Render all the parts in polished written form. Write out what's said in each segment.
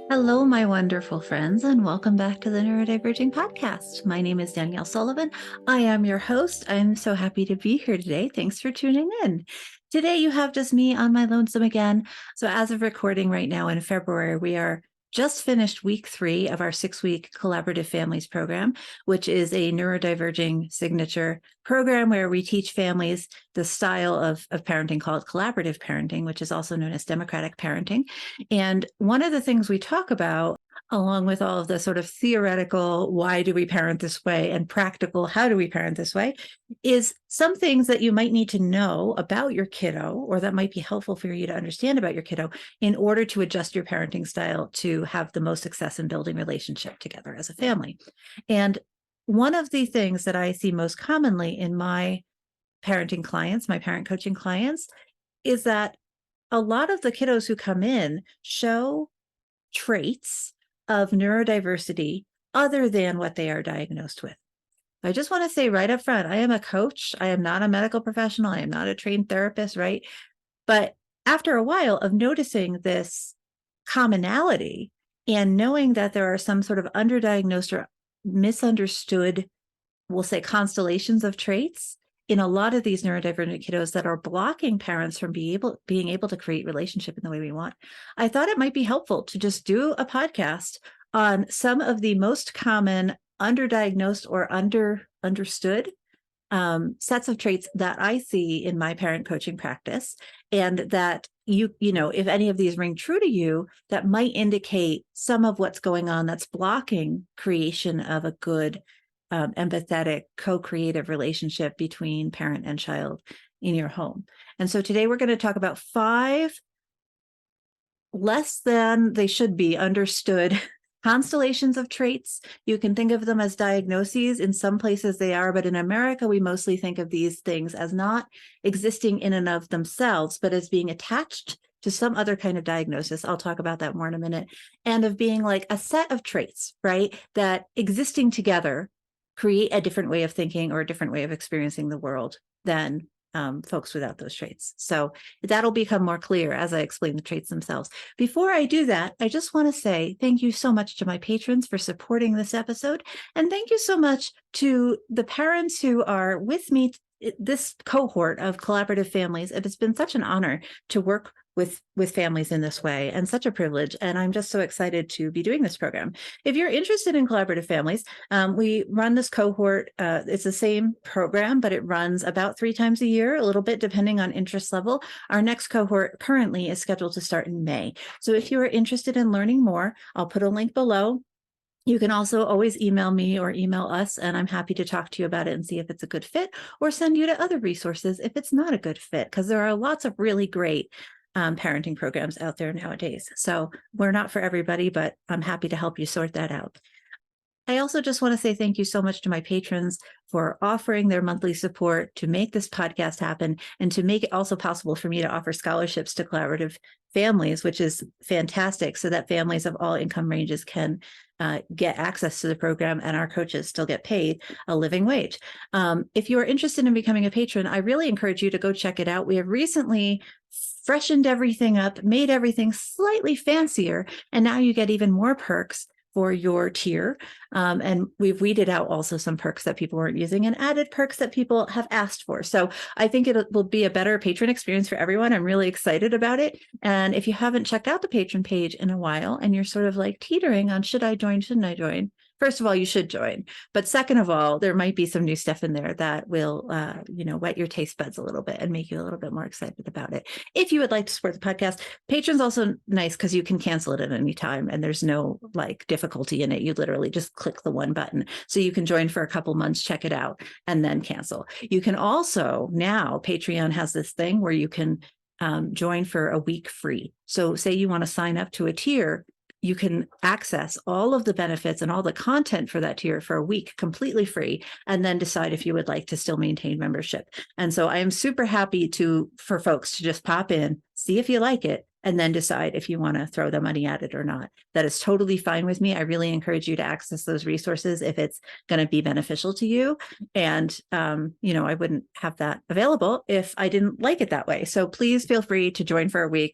Hello, my wonderful friends, and welcome back to the Neurodiverging Podcast. My name is Danielle Sullivan. I am your host. I'm so happy to be here today. Thanks for tuning in. Today, you have just me on my lonesome again. So, as of recording right now in February, we are just finished week 3 of our 6-week collaborative families program, which is a neurodiverging signature program where we teach families the style of parenting called collaborative parenting, which is also known as democratic parenting. And one of the things we talk about, along with all of the sort of theoretical, why do we parent this way, and practical, how do we parent this way, is some things that you might need to know about your kiddo, or that might be helpful for you to understand about your kiddo in order to adjust your parenting style to have the most success in building relationship together as a family. And one of the things that I see most commonly in my parenting clients, my parent coaching clients, is that a lot of the kiddos who come in show traits of neurodiversity other than what they are diagnosed with. I just want to say right up front, I am a coach. I am not a medical professional. I am not a trained therapist, right? But after a while of noticing this commonality and knowing that there are some sort of underdiagnosed or misunderstood, we'll say, constellations of traits in a lot of these neurodivergent kiddos that are blocking parents from being able to create relationship in the way we want, I thought it might be helpful to just do a podcast on some of the most common underdiagnosed or understood sets of traits that I see in my parent coaching practice, and that you know, if any of these ring true to you, that might indicate some of what's going on that's blocking creation of a good empathetic, co-creative relationship between parent and child in your home. And so today we're going to talk about 5 less than they should be understood constellations of traits. You can think of them as diagnoses. In some places they are, but in America, we mostly think of these things as not existing in and of themselves, but as being attached to some other kind of diagnosis. I'll talk about that more in a minute. And of being like a set of traits, right, that existing together create a different way of thinking or a different way of experiencing the world than folks without those traits. So that'll become more clear as I explain the traits themselves. Before I do that, I just want to say thank you so much to my patrons for supporting this episode. And thank you so much to the parents who are with me, this cohort of collaborative families. It has been such an honor to work with families in this way, and such a privilege. And I'm just so excited to be doing this program. If you're interested in collaborative families, we run this cohort. It's the same program, but it runs about 3 times a year, a little bit depending on interest level. Our next cohort currently is scheduled to start in May. So if you are interested in learning more, I'll put a link below. You can also always email me or email us, and I'm happy to talk to you about it and see if it's a good fit, or send you to other resources if it's not a good fit, because there are lots of really great parenting programs out there nowadays. So we're not for everybody, but I'm happy to help you sort that out. I also just want to say thank you so much to my patrons for offering their monthly support to make this podcast happen, and to make it also possible for me to offer scholarships to collaborative families, which is fantastic, so that families of all income ranges can get access to the program, and our coaches still get paid a living wage. If you're interested in becoming a patron, I really encourage you to go check it out. We have recently freshened everything up, made everything slightly fancier, and now you get even more perks for your tier. And we've weeded out also some perks that people weren't using and added perks that people have asked for. So I think it will be a better patron experience for everyone. I'm really excited about it. And if you haven't checked out the patron page in a while, and you're sort of like teetering on, should I join, shouldn't I join? First of all, you should join. But second of all, there might be some new stuff in there that will, whet your taste buds a little bit and make you a little bit more excited about it. If you would like to support the podcast, Patreon's also nice because you can cancel it at any time, and there's no difficulty in it. You literally just click the one button. So you can join for a couple months, check it out, and then cancel. You can also, now Patreon has this thing where you can join for a week free. So say you want to sign up to a tier, you can access all of the benefits and all the content for that tier for a week completely free, and then decide if you would like to still maintain membership. And so I am super happy for folks to just pop in, see if you like it, and then decide if you want to throw the money at it or not. That is totally fine with me. I really encourage you to access those resources if it's going to be beneficial to you. And, I wouldn't have that available if I didn't like it that way. So please feel free to join for a week.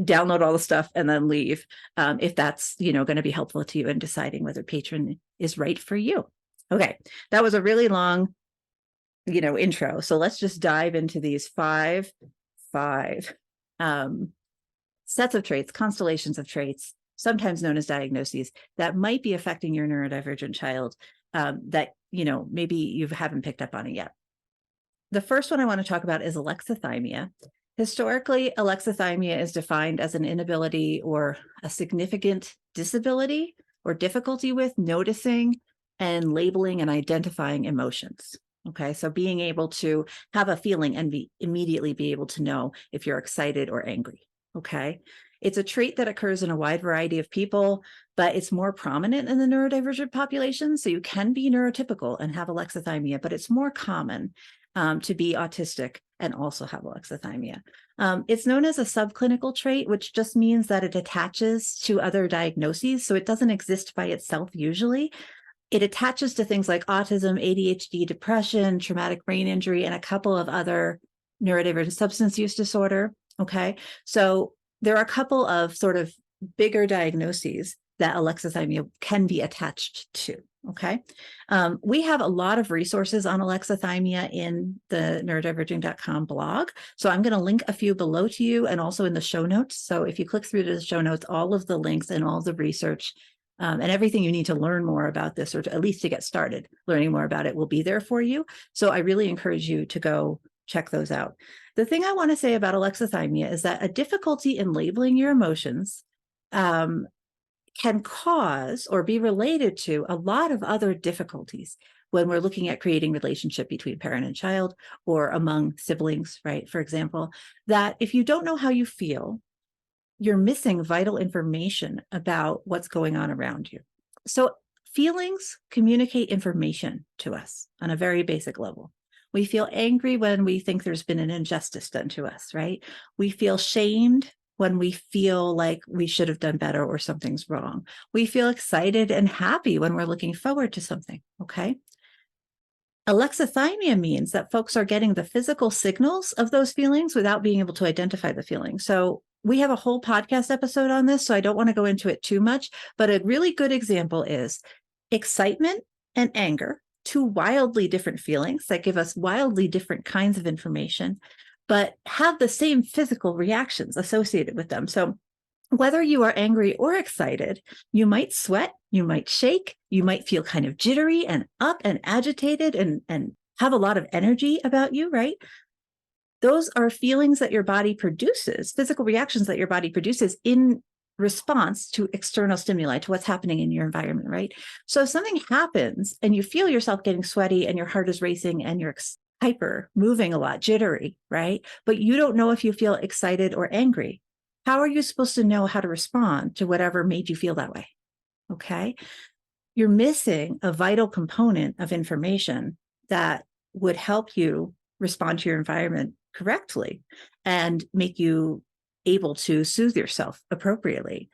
download all the stuff and then leave, if that's, going to be helpful to you in deciding whether Patron is right for you. Okay, that was a really long, intro. So let's just dive into these five sets of traits, constellations of traits, sometimes known as diagnoses, that might be affecting your neurodivergent child, that, maybe you haven't picked up on it yet. The first one I want to talk about is alexithymia. Historically, alexithymia is defined as an inability or a significant disability or difficulty with noticing and labeling and identifying emotions. Okay, so being able to have a feeling and immediately be able to know if you're excited or angry. Okay, it's a trait that occurs in a wide variety of people, but it's more prominent in the neurodivergent population. So you can be neurotypical and have alexithymia, but it's more common to be autistic and also have alexithymia. It's known as a subclinical trait, which just means that it attaches to other diagnoses. So it doesn't exist by itself usually. It attaches to things like autism, ADHD, depression, traumatic brain injury, and a couple of other neurodivergent substance use disorder. Okay, so there are a couple of sort of bigger diagnoses that alexithymia can be attached to. Okay, we have a lot of resources on alexithymia in the neurodiverging.com blog. So I'm going to link a few below to you and also in the show notes. So if you click through to the show notes, all of the links and all the research and everything you need to learn more about this, or to, at least to get started learning more about it, will be there for you. So I really encourage you to go check those out. The thing I want to say about alexithymia is that a difficulty in labeling your emotions can cause or be related to a lot of other difficulties when we're looking at creating relationship between parent and child or among siblings, right? For example, that if you don't know how you feel, you're missing vital information about what's going on around you. So feelings communicate information to us on a very basic level. We feel angry when we think there's been an injustice done to us, right? We feel shamed when we feel like we should have done better or something's wrong. We feel excited and happy when we're looking forward to something, okay? Alexithymia means that folks are getting the physical signals of those feelings without being able to identify the feeling. So we have a whole podcast episode on this, so I don't want to go into it too much, but a really good example is excitement and anger, two wildly different feelings that give us wildly different kinds of information, but have the same physical reactions associated with them. So whether you are angry or excited, you might sweat, you might shake, you might feel kind of jittery and up and agitated and have a lot of energy about you, right? Those are feelings that your body produces, physical reactions that your body produces in response to external stimuli, to what's happening in your environment, right? So if something happens and you feel yourself getting sweaty and your heart is racing and you're hyper, moving a lot, jittery, right? But you don't know if you feel excited or angry. How are you supposed to know how to respond to whatever made you feel that way? Okay. You're missing a vital component of information that would help you respond to your environment correctly and make you able to soothe yourself appropriately.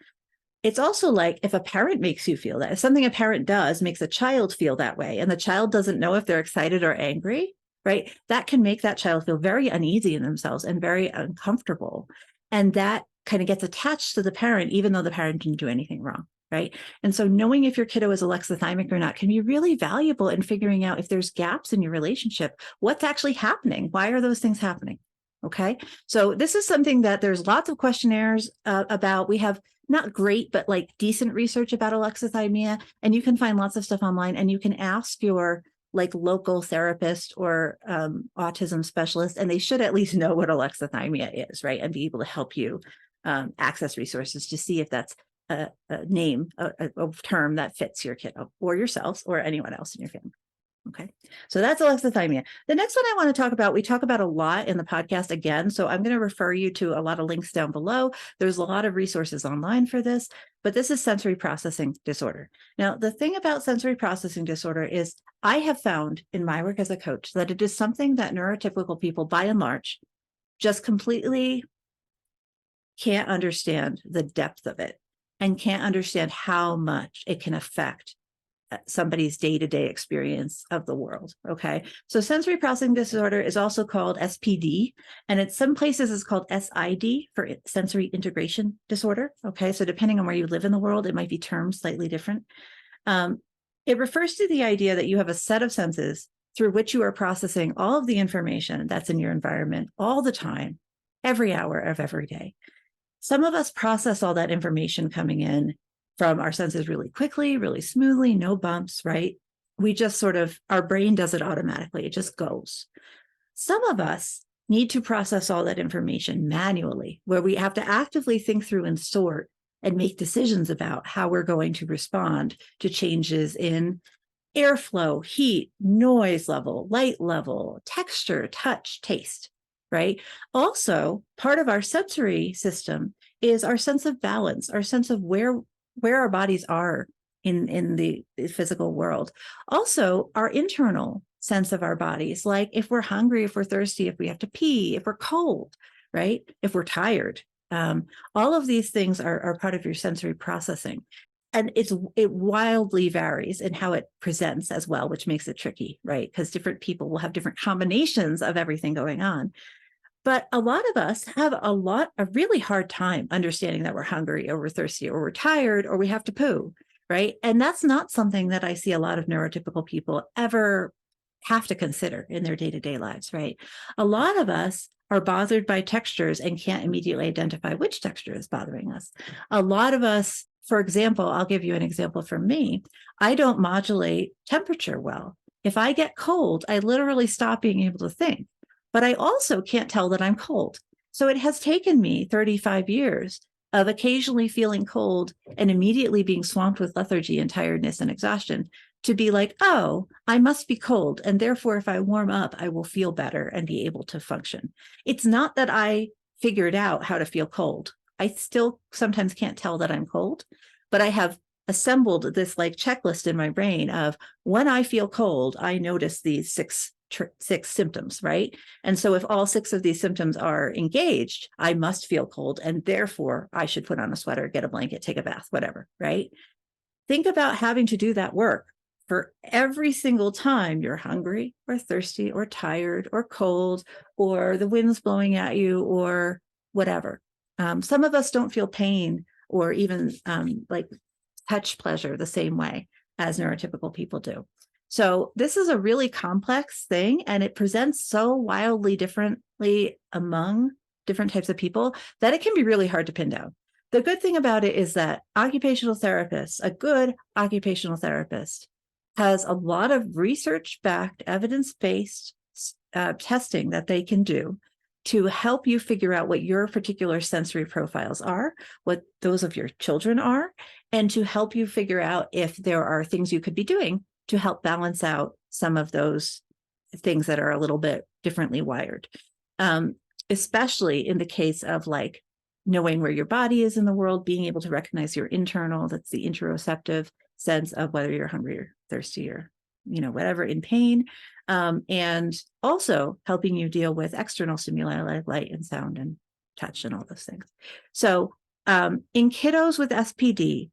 It's also like if a parent makes you feel that, if something a parent does makes a child feel that way, and the child doesn't know if they're excited or angry, right? That can make that child feel very uneasy in themselves and very uncomfortable. And that kind of gets attached to the parent, even though the parent didn't do anything wrong, right? And so knowing if your kiddo is alexithymic or not can be really valuable in figuring out if there's gaps in your relationship, what's actually happening, why are those things happening? Okay, so this is something that there's lots of questionnaires about. We have not great, but like decent research about alexithymia, and you can find lots of stuff online, and you can ask your like local therapist or autism specialist, and they should at least know what alexithymia is, right? And be able to help you access resources to see if that's a name, a term that fits your kiddo or yourselves or anyone else in your family. Okay, so that's alexithymia. The next one I want to talk about, we talk about a lot in the podcast again, so I'm going to refer you to a lot of links down below. There's a lot of resources online for this, but this is sensory processing disorder. Now, the thing about sensory processing disorder is I have found in my work as a coach that it is something that neurotypical people, by and large, just completely can't understand the depth of it and can't understand how much it can affect somebody's day-to-day experience of the world. Okay. So sensory processing disorder is also called SPD, and in some places it's called SID for sensory integration disorder. Okay. So depending on where you live in the world, it might be termed slightly different. It refers to the idea that you have a set of senses through which you are processing all of the information that's in your environment all the time, every hour of every day. Some of us process all that information coming in from our senses really quickly, really smoothly, no bumps, right? We just our brain does it automatically. It just goes. Some of us need to process all that information manually, where we have to actively think through and sort and make decisions about how we're going to respond to changes in airflow, heat, noise level, light level, texture, touch, taste, right? Also, part of our sensory system is our sense of balance, our sense of where our bodies are in the physical world. Also, our internal sense of our bodies, like if we're hungry, if we're thirsty, if we have to pee, if we're cold, right? If we're tired. All of these things are part of your sensory processing. And it wildly varies in how it presents as well, which makes it tricky, right? Because different people will have different combinations of everything going on. But a lot of us have a really hard time understanding that we're hungry or we're thirsty or we're tired or we have to poo, right? And that's not something that I see a lot of neurotypical people ever have to consider in their day-to-day lives, right? A lot of us are bothered by textures and can't immediately identify which texture is bothering us. A lot of us, for example, I'll give you an example from me. I don't modulate temperature well. If I get cold, I literally stop being able to think. But I also can't tell that I'm cold. So it has taken me 35 years of occasionally feeling cold and immediately being swamped with lethargy and tiredness and exhaustion to be like, oh, I must be cold. And therefore, if I warm up, I will feel better and be able to function. It's not that I figured out how to feel cold. I still sometimes can't tell that I'm cold, but I have assembled this checklist in my brain of when I feel cold, I notice these six symptoms, right? And so if all 6 of these symptoms are engaged, I must feel cold, and therefore I should put on a sweater, get a blanket, take a bath, whatever, right? Think about having to do that work for every single time you're hungry or thirsty or tired or cold or the wind's blowing at you or whatever. Some of us don't feel pain or even touch pleasure the same way as neurotypical people do. So this is a really complex thing, and it presents so wildly differently among different types of people that it can be really hard to pin down. The good thing about it is that occupational therapists, a good occupational therapist, has a lot of research-backed, evidence-based testing that they can do to help you figure out what your particular sensory profiles are, what those of your children are, and to help you figure out if there are things you could be doing to help balance out some of those things that are a little bit differently wired, especially in the case of knowing where your body is in the world, being able to recognize your internal, that's the interoceptive sense of whether you're hungry or thirsty or, whatever, in pain, and also helping you deal with external stimuli like light and sound and touch and all those things. So in kiddos with SPD,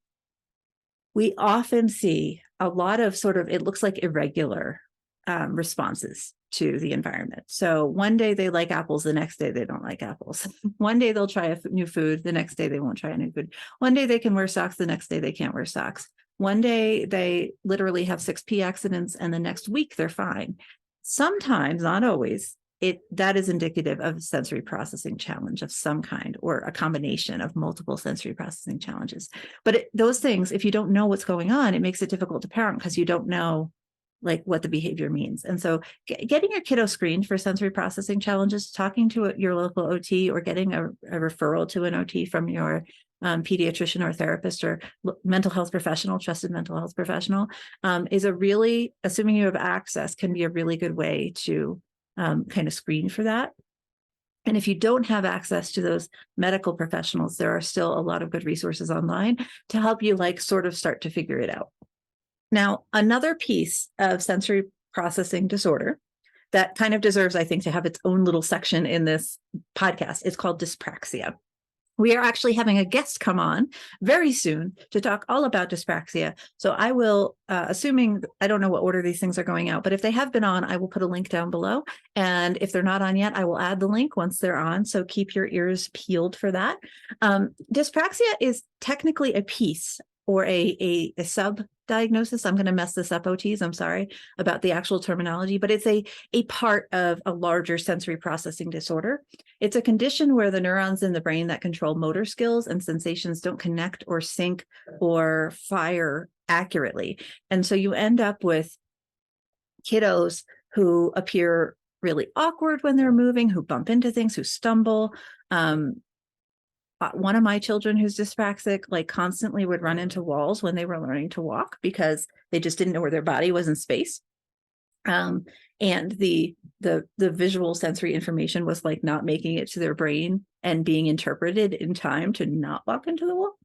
we often see a lot of it looks like irregular responses to the environment. So one day they like apples, the next day they don't like apples. One day they'll try a new food, the next day they won't try a new food. One day they can wear socks, the next day they can't wear socks. One day they literally have 6 pee accidents and the next week they're fine. Sometimes, not always, that is indicative of a sensory processing challenge of some kind or a combination of multiple sensory processing challenges. But those things, if you don't know what's going on, it makes it difficult to parent because you don't know what the behavior means. And so getting your kiddo screened for sensory processing challenges, talking to your local OT or getting a referral to an OT from your pediatrician or therapist or mental health professional, trusted mental health professional, is assuming you have access, can be a really good way to kind of screen for that. And if you don't have access to those medical professionals, there are still a lot of good resources online to help you start to figure it out. Now, another piece of sensory processing disorder that kind of deserves, I think, to have its own little section in this podcast is called dyspraxia. We are actually having a guest come on very soon to talk all about dyspraxia. So I will, assuming, I don't know what order these things are going out, but if they have been on, I will put a link down below. And if they're not on yet, I will add the link once they're on. So keep your ears peeled for that. Dyspraxia is technically a piece or a sub-diagnosis. I'm going to mess this up, OTs. I'm sorry about the actual terminology, but it's a part of a larger sensory processing disorder. It's a condition where the neurons in the brain that control motor skills and sensations don't connect or sync or fire accurately. And so you end up with kiddos who appear really awkward when they're moving, who bump into things, who stumble. One of my children who's dyspraxic, like constantly would run into walls when they were learning to walk because they just didn't know where their body was in space. And the visual sensory information was like not making it to their brain and being interpreted in time to not walk into the wall.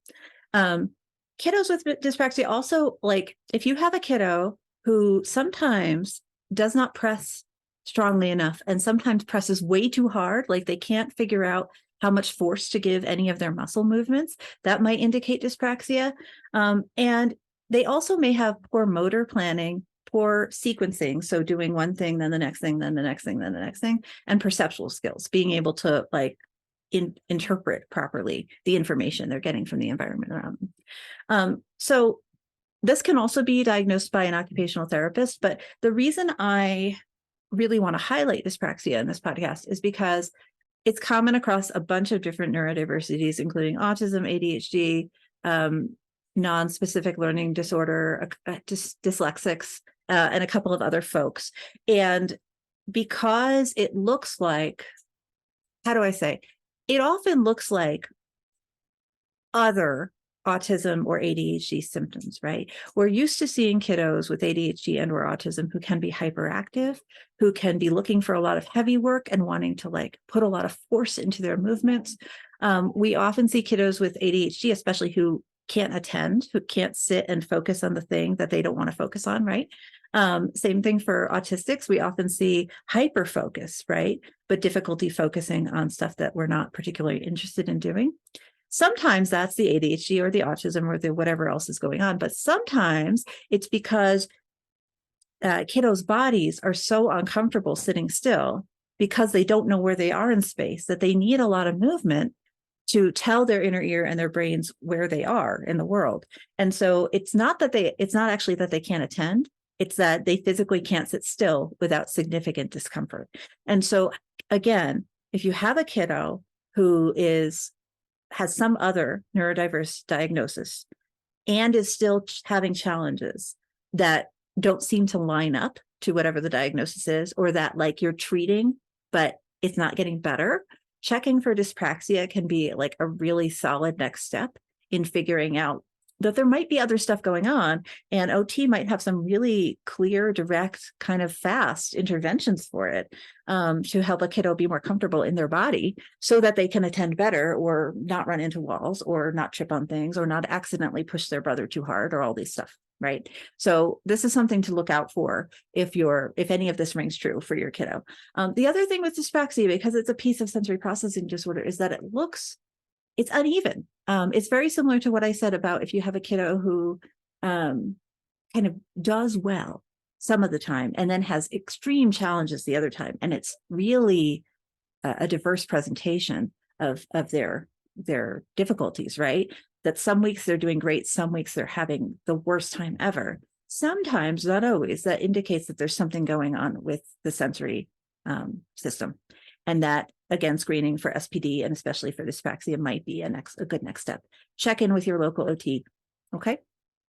Kiddos with dyspraxia also, like if you have a kiddo who sometimes does not press strongly enough and sometimes presses way too hard, like they can't figure out how much force to give any of their muscle movements, that might indicate dyspraxia. And they also may have poor motor planning, poor sequencing. So doing one thing, then the next thing, then the next thing, then the next thing, and perceptual skills, being able to like interpret properly the information they're getting from the environment around them. So this can also be diagnosed by an occupational therapist. But the reason I really want to highlight dyspraxia in this podcast is because it's common across a bunch of different neurodiversities, including autism, ADHD, non-specific learning disorder, dyslexics, and a couple of other folks. And because it looks like, how do I say, it often looks like other autism or ADHD symptoms, right? We're used to seeing kiddos with ADHD and or autism who can be hyperactive, who can be looking for a lot of heavy work and wanting to like put a lot of force into their movements. We often see kiddos with ADHD, especially who can't attend, who can't sit and focus on the thing that they don't want to focus on, right? Same thing for autistics. We often see hyper focus, right? But difficulty focusing on stuff that we're not particularly interested in doing. Sometimes that's the ADHD or the autism or the whatever else is going on. But sometimes it's because kiddos' bodies are so uncomfortable sitting still because they don't know where they are in space, that they need a lot of movement to tell their inner ear and their brains where they are in the world. And so it's not actually that they can't attend. It's that they physically can't sit still without significant discomfort. And so again, if you have a kiddo who has some other neurodiverse diagnosis and is still having challenges that don't seem to line up to whatever the diagnosis is, or that like you're treating, but it's not getting better, checking for dyspraxia can be like a really solid next step in figuring out that there might be other stuff going on, and OT might have some really clear, direct, kind of fast interventions for it to help a kiddo be more comfortable in their body so that they can attend better or not run into walls or not trip on things or not accidentally push their brother too hard or all these stuff, right? So this is something to look out for if any of this rings true for your kiddo. The other thing with dyspraxia, because it's a piece of sensory processing disorder, is that it's uneven. It's very similar to what I said about if you have a kiddo who kind of does well some of the time and then has extreme challenges the other time. And it's really a diverse presentation of their difficulties, right? That some weeks they're doing great, some weeks they're having the worst time ever. Sometimes, not always, that indicates that there's something going on with the sensory system. And that, again, screening for SPD and especially for dyspraxia might be a good next step. Check in with your local OT. Okay.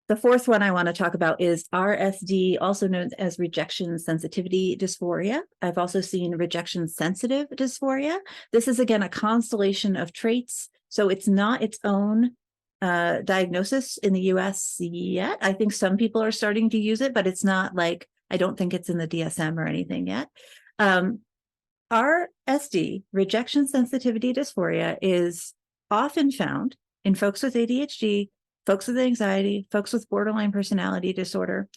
The fourth one I want to talk about is RSD, also known as rejection sensitivity dysphoria. I've also seen rejection sensitive dysphoria. This is, again, a constellation of traits. So it's not its own diagnosis in the US yet. I think some people are starting to use it, but it's not like, I don't think it's in the DSM or anything yet. RSD, rejection sensitivity dysphoria, is often found in folks with ADHD, folks with anxiety, folks with borderline personality disorder.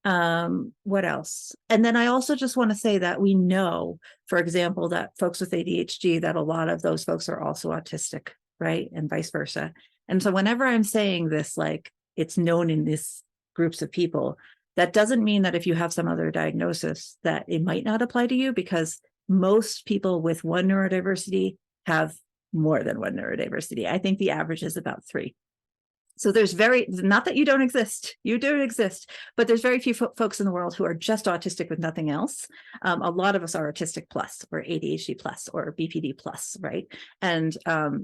What else? And then I also just want to say that we know, for example, that folks with ADHD, that a lot of those folks are also autistic. right? And vice versa. And so whenever I'm saying this, like it's known in these groups of people, that doesn't mean that if you have some other diagnosis that it might not apply to you, because most people with one neurodiversity have more than one neurodiversity. I think the average is about 3. So there's not that you don't exist, you do exist, but there's very few folks in the world who are just autistic with nothing else. A lot of us are autistic plus or ADHD plus or BPD plus, right? And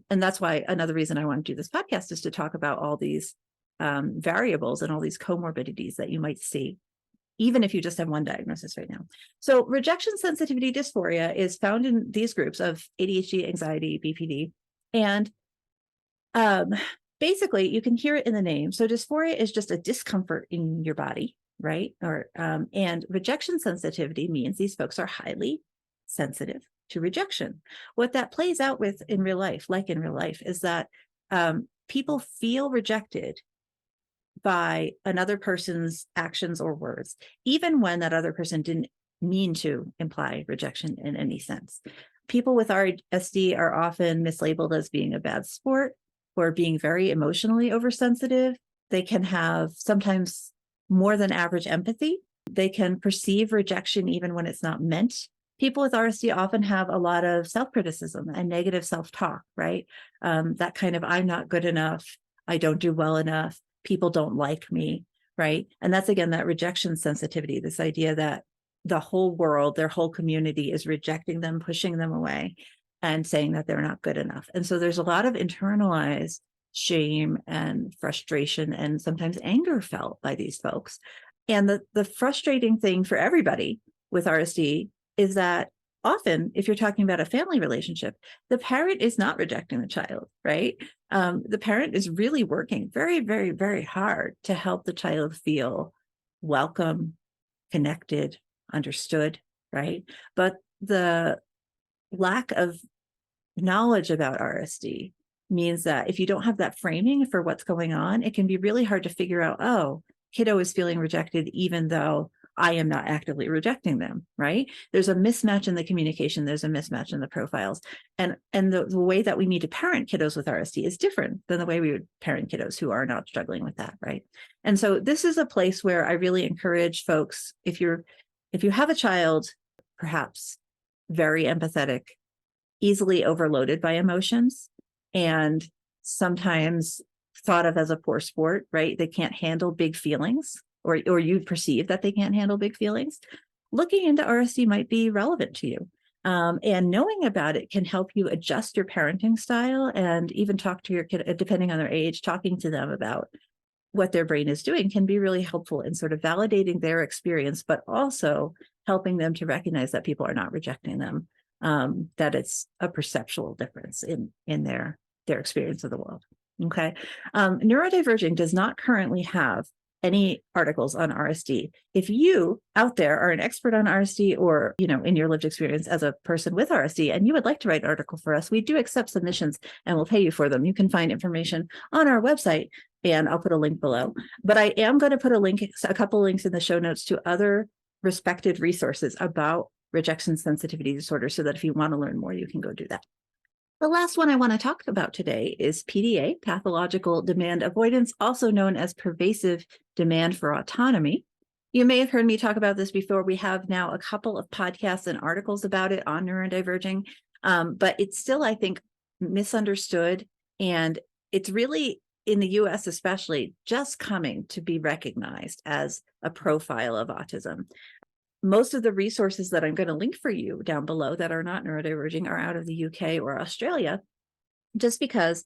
that's why another reason I want to do this podcast is to talk about all these variables and all these comorbidities that you might see, even if you just have one diagnosis right now. So rejection sensitivity dysphoria is found in these groups of ADHD, anxiety, BPD, and basically, you can hear it in the name. So dysphoria is just a discomfort in your body, right? And rejection sensitivity means these folks are highly sensitive to rejection. What that plays out with in real life, is that people feel rejected by another person's actions or words, even when that other person didn't mean to imply rejection in any sense. People with RSD are often mislabeled as being a bad sport, or being very emotionally oversensitive. They can have sometimes more than average empathy. They can perceive rejection even when it's not meant. People with RSD often have a lot of self-criticism and negative self-talk, right? That kind of, I'm not good enough, I don't do well enough, people don't like me, right? And that's, again, that rejection sensitivity, this idea that the whole world, their whole community is rejecting them, pushing them away, and saying that they're not good enough. And so there's a lot of internalized shame and frustration and sometimes anger felt by these folks. And the frustrating thing for everybody with RSD is that often, if you're talking about a family relationship, the parent is not rejecting the child, right? The parent is really working very, very, very hard to help the child feel welcome, connected, understood, right? But the lack of knowledge about RSD means that if you don't have that framing for what's going on, it can be really hard to figure out, oh, kiddo is feeling rejected, even though I am not actively rejecting them, right? There's a mismatch in the communication. There's a mismatch in the profiles. And the way that we need to parent kiddos with RSD is different than the way we would parent kiddos who are not struggling with that, right? And so this is a place where I really encourage folks, if you have a child, perhaps very empathetic, easily overloaded by emotions, and sometimes thought of as a poor sport, right? They can't handle big feelings, or you perceive that they can't handle big feelings. Looking into RSD might be relevant to you. And knowing about it can help you adjust your parenting style, and even talk to your kid, depending on their age, talking to them about what their brain is doing can be really helpful in sort of validating their experience, but also helping them to recognize that people are not rejecting them, that it's a perceptual difference in their experience of the world. Okay. Neurodiverging does not currently have any articles on RSD. If you out there are an expert on RSD, or, in your lived experience as a person with RSD, and you would like to write an article for us, we do accept submissions and we'll pay you for them. You can find information on our website, and I'll put a link below. But I am going to put a couple links in the show notes to other respected resources about rejection sensitivity disorder, so that if you want to learn more, you can go do that. The last one I want to talk about today is PDA, pathological demand avoidance, also known as pervasive demand for autonomy. You may have heard me talk about this before. We have now a couple of podcasts and articles about it on neurodiverging, but it's still, I think, misunderstood. And it's really, in the US especially, just coming to be recognized as a profile of autism. Most of the resources that I'm going to link for you down below that are not neurodiverging are out of the UK or Australia, just because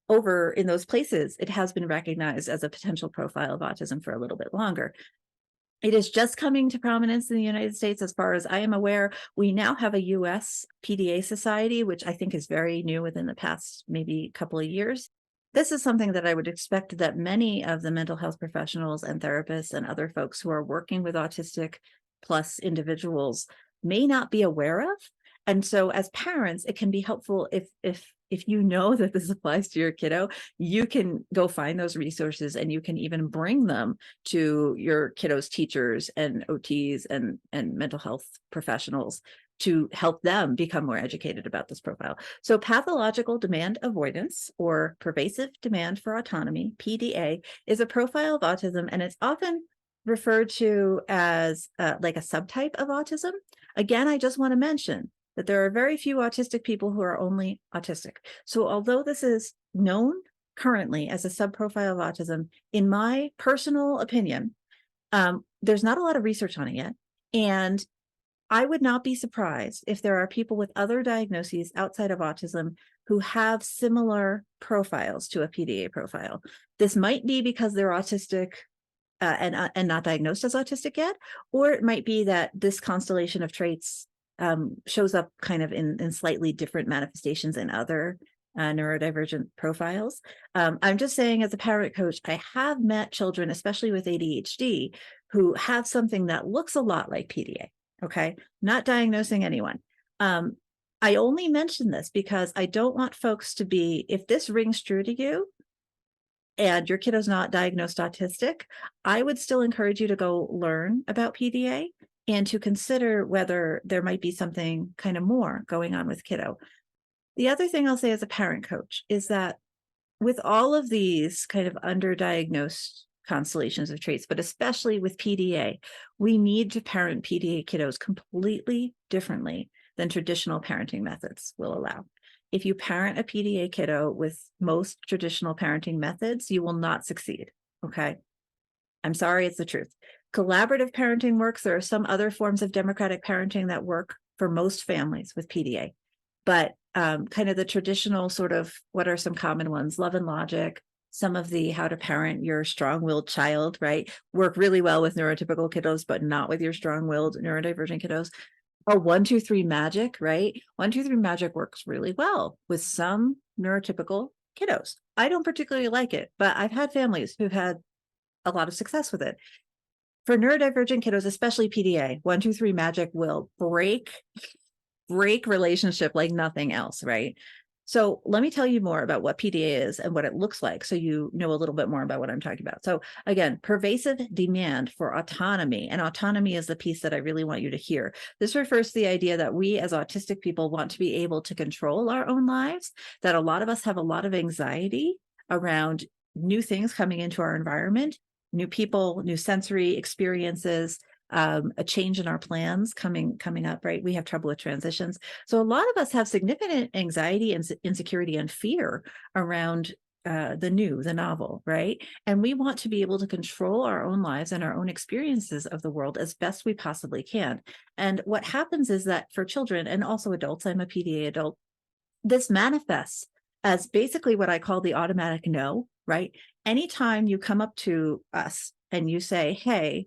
over in those places, it has been recognized as a potential profile of autism for a little bit longer. It is just coming to prominence in the United States. As far as I am aware, we now have a US PDA society, which I think is very new within the past maybe couple of years. This is something that I would expect that many of the mental health professionals and therapists and other folks who are working with autistic plus individuals may not be aware of. And so as parents, it can be helpful if you know that this applies to your kiddo, you can go find those resources, and you can even bring them to your kiddo's teachers and OTs and mental health professionals, to help them become more educated about this profile. So pathological demand avoidance, or pervasive demand for autonomy, PDA, is a profile of autism, and it's often referred to as like a subtype of autism. Again, I just want to mention that there are very few autistic people who are only autistic. So although this is known currently as a subprofile of autism, in my personal opinion, there's not a lot of research on it yet. And I would not be surprised if there are people with other diagnoses outside of autism who have similar profiles to a PDA profile. This might be because they're autistic and not diagnosed as autistic yet, or it might be that this constellation of traits shows up kind of in slightly different manifestations in other neurodivergent profiles. I'm just saying, as a parent coach, I have met children, especially with ADHD, who have something that looks a lot like PDA. Okay, not diagnosing anyone. I only mention this because I don't want folks to be, if this rings true to you and your kiddo's not diagnosed autistic, I would still encourage you to go learn about PDA and to consider whether there might be something kind of more going on with kiddo. The other thing I'll say as a parent coach is that with all of these kind of underdiagnosed constellations of traits, but especially with PDA, we need to parent PDA kiddos completely differently than traditional parenting methods will allow. If you parent a PDA kiddo with most traditional parenting methods, you will not succeed, okay? I'm sorry, it's the truth. Collaborative parenting works. There are some other forms of democratic parenting that work for most families with PDA, but kind of the traditional sort of, what are some common ones? Love and Logic, some of the how to parent your strong-willed child, right? Work really well with neurotypical kiddos, but not with your strong-willed neurodivergent kiddos. Oh, 1, 2, 3 Magic, right? 1, 2, 3 Magic works really well with some neurotypical kiddos. I don't particularly like it, but I've had families who've had a lot of success with it. For neurodivergent kiddos, especially PDA, 1, 2, 3 Magic will break relationship like nothing else, right? So let me tell you more about what PDA is and what it looks like, so you know a little bit more about what I'm talking about. So again, pervasive demand for autonomy, and autonomy is the piece that I really want you to hear. This refers to the idea that we as autistic people want to be able to control our own lives, that a lot of us have a lot of anxiety around new things coming into our environment, new people, new sensory experiences, a change in our plans coming up, right? We have trouble with transitions. So a lot of us have significant anxiety and insecurity and fear around the new, the novel, right? And we want to be able to control our own lives and our own experiences of the world as best we possibly can. And what happens is that for children and also adults, I'm a PDA adult, this manifests as basically what I call the automatic no, right? Anytime you come up to us and you say, hey,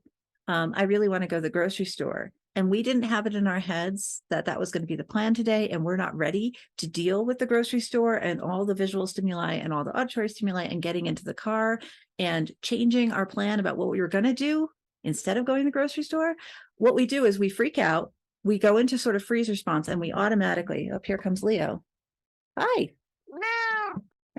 I really want to go to the grocery store, and we didn't have it in our heads that that was going to be the plan today, and we're not ready to deal with the grocery store and all the visual stimuli and all the auditory stimuli and getting into the car and changing our plan about what we were going to do instead of going to the grocery store, what we do is we freak out, we go into sort of freeze response, and we automatically, here comes Leo. Hi.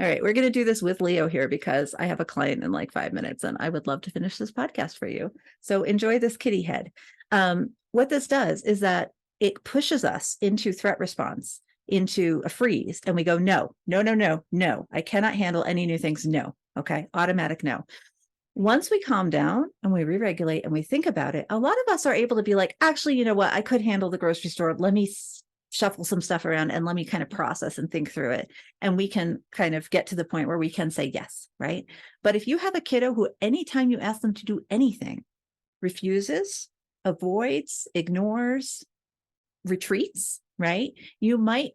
All right, we're going to do this with Leo here because I have a client in like 5 minutes and I would love to finish this podcast for you. So enjoy this kitty head. What this does is that it pushes us into threat response, into a freeze, and we go, no, no, no, no, no. I cannot handle any new things. No. Okay. Automatic no. Once we calm down and we re-regulate and we think about it, a lot of us are able to be like, actually, you know what? I could handle the grocery store. Let me shuffle some stuff around and let me kind of process and think through it. And we can kind of get to the point where we can say yes, right? But if you have a kiddo who anytime you ask them to do anything, refuses, avoids, ignores, retreats, right? You might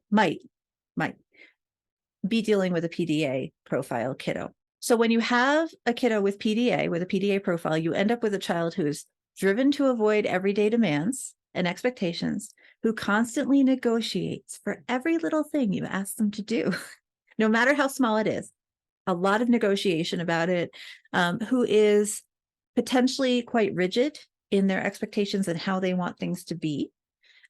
be dealing with a PDA profile kiddo. So when you have a kiddo with PDA, with a PDA profile, you end up with a child who's driven to avoid everyday demands and expectations, who constantly negotiates for every little thing you ask them to do, no matter how small it is, a lot of negotiation about it, who is potentially quite rigid in their expectations and how they want things to be.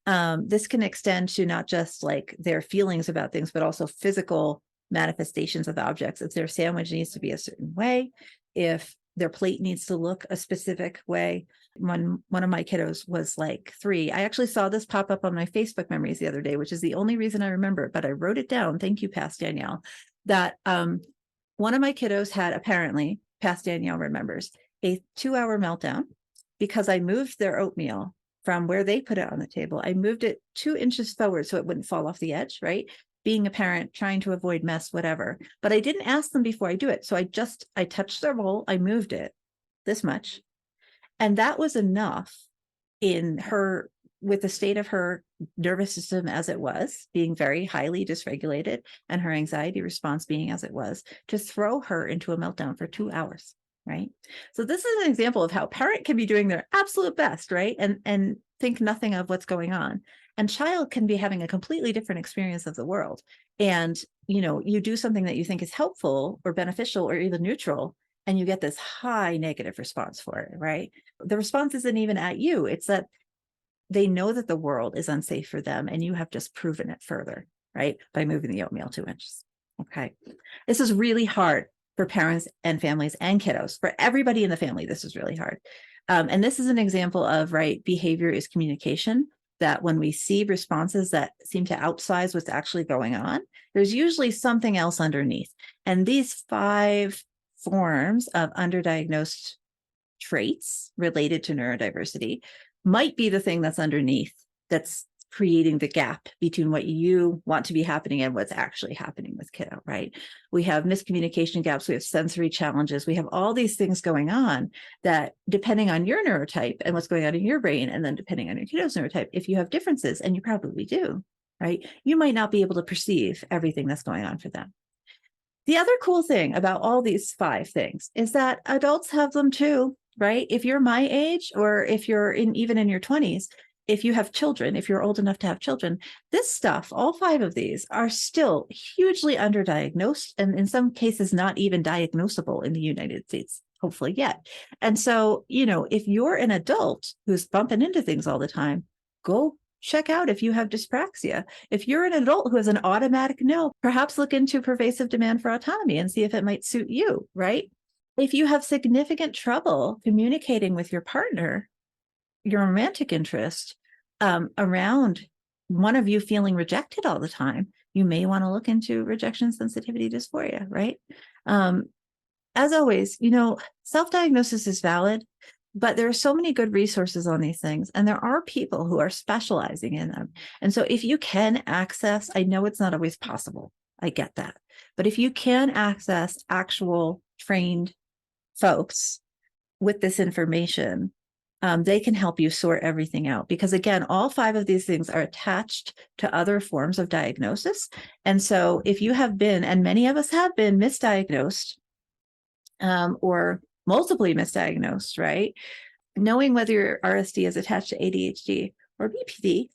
This can extend to not just like their feelings about things, but also physical manifestations of objects. If their sandwich needs to be a certain way, if their plate needs to look a specific way, When one of my kiddos was like 3, I actually saw this pop up on my Facebook memories the other day, which is the only reason I remember it, but I wrote it down. Thank you, past Danielle. That one of my kiddos had, apparently, past Danielle remembers, a 2-hour meltdown because I moved their oatmeal from where they put it on the table. I moved it 2 inches forward so it wouldn't fall off the edge, right? Being a parent, trying to avoid mess, whatever. But I didn't ask them before I do it. So I touched their bowl, I moved it this much. And that was enough with the state of her nervous system as it was, being very highly dysregulated, and her anxiety response being as it was, to throw her into a meltdown for 2 hours, right? So this is an example of how a parent can be doing their absolute best, right? And think nothing of what's going on. And child can be having a completely different experience of the world. And, you do something that you think is helpful or beneficial or even neutral, and you get this high negative response for it, right? The response isn't even at you. It's that they know that the world is unsafe for them, and you have just proven it further, right? By moving the oatmeal 2 inches. Okay. This is really hard for parents and families and kiddos. For everybody in the family, this is really hard. And this is an example of, right, behavior is communication, that when we see responses that seem to outsize what's actually going on, there's usually something else underneath. And these 5 forms of underdiagnosed traits related to neurodiversity might be the thing that's underneath, that's creating the gap between what you want to be happening and what's actually happening with kiddo, right? We have miscommunication gaps, we have sensory challenges, we have all these things going on that, depending on your neurotype and what's going on in your brain, and then depending on your kiddo's neurotype, if you have differences, and you probably do, right, you might not be able to perceive everything that's going on for them. The other cool thing about all these 5 things is that adults have them too, right? If you're my age, or if you're even in your 20s, if you have children, if you're old enough to have children, this stuff, all 5 of these, are still hugely underdiagnosed, and in some cases not even diagnosable in the United States, hopefully yet. And so, if you're an adult who's bumping into things all the time, go check out if you have dyspraxia. If you're an adult who has an automatic no, perhaps look into pervasive demand for autonomy and see if it might suit you, right? If you have significant trouble communicating with your partner, your romantic interest, around one of you feeling rejected all the time, you may want to look into rejection sensitivity dysphoria, right? As always, self-diagnosis is valid, but there are so many good resources on these things, and there are people who are specializing in them. And so if you can access, I know it's not always possible, I get that, but if you can access actual trained folks with this information, they can help you sort everything out. Because again, all 5 of these things are attached to other forms of diagnosis. And so if you have been, and many of us have been, misdiagnosed, or multiply misdiagnosed, right? Knowing whether your RSD is attached to ADHD or BPD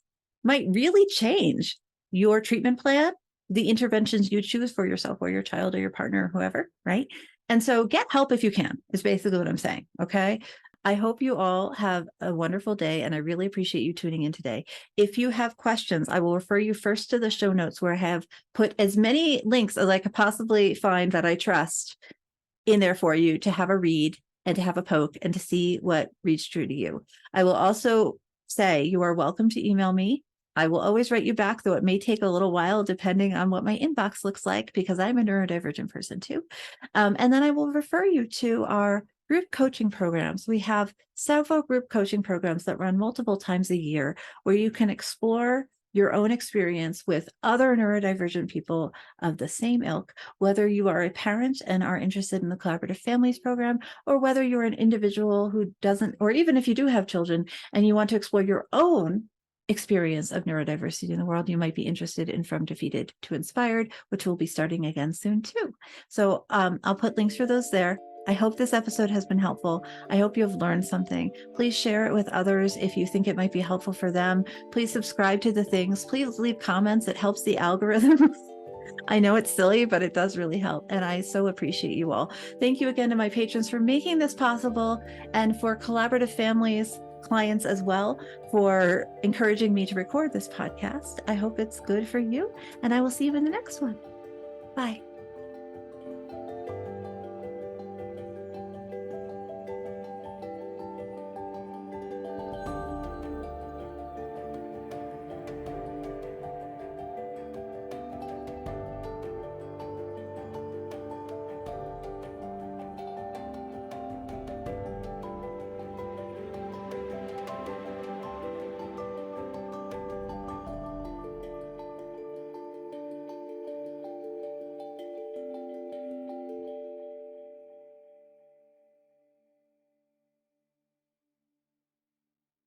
might really change your treatment plan, the interventions you choose for yourself or your child or your partner or whoever, right? And so get help if you can, is basically what I'm saying, okay? I hope you all have a wonderful day, and I really appreciate you tuning in today. If you have questions, I will refer you first to the show notes, where I have put as many links as I could possibly find that I trust in there for you to have a read and to have a poke and to see what reads true to you. I will also say you are welcome to email me. I will always write you back, though it may take a little while depending on what my inbox looks like, because I'm a neurodivergent person too. And then I will refer you to our group coaching programs. We have several group coaching programs that run multiple times a year, where you can explore your own experience with other neurodivergent people of the same ilk, whether you are a parent and are interested in the Collaborative Families program, or whether you're an individual who doesn't, or even if you do have children and you want to explore your own experience of neurodiversity in the world, you might be interested in From Defeated to Inspired, which will be starting again soon too. So I'll put links for those there. I hope this episode has been helpful. I hope you have learned something. Please share it with others if you think it might be helpful for them. Please subscribe to the things. Please leave comments. It helps the algorithm. I know it's silly, but it does really help. And I so appreciate you all. Thank you again to my patrons for making this possible, and for Collaborative Families clients as well for encouraging me to record this podcast. I hope it's good for you, and I will see you in the next one. Bye.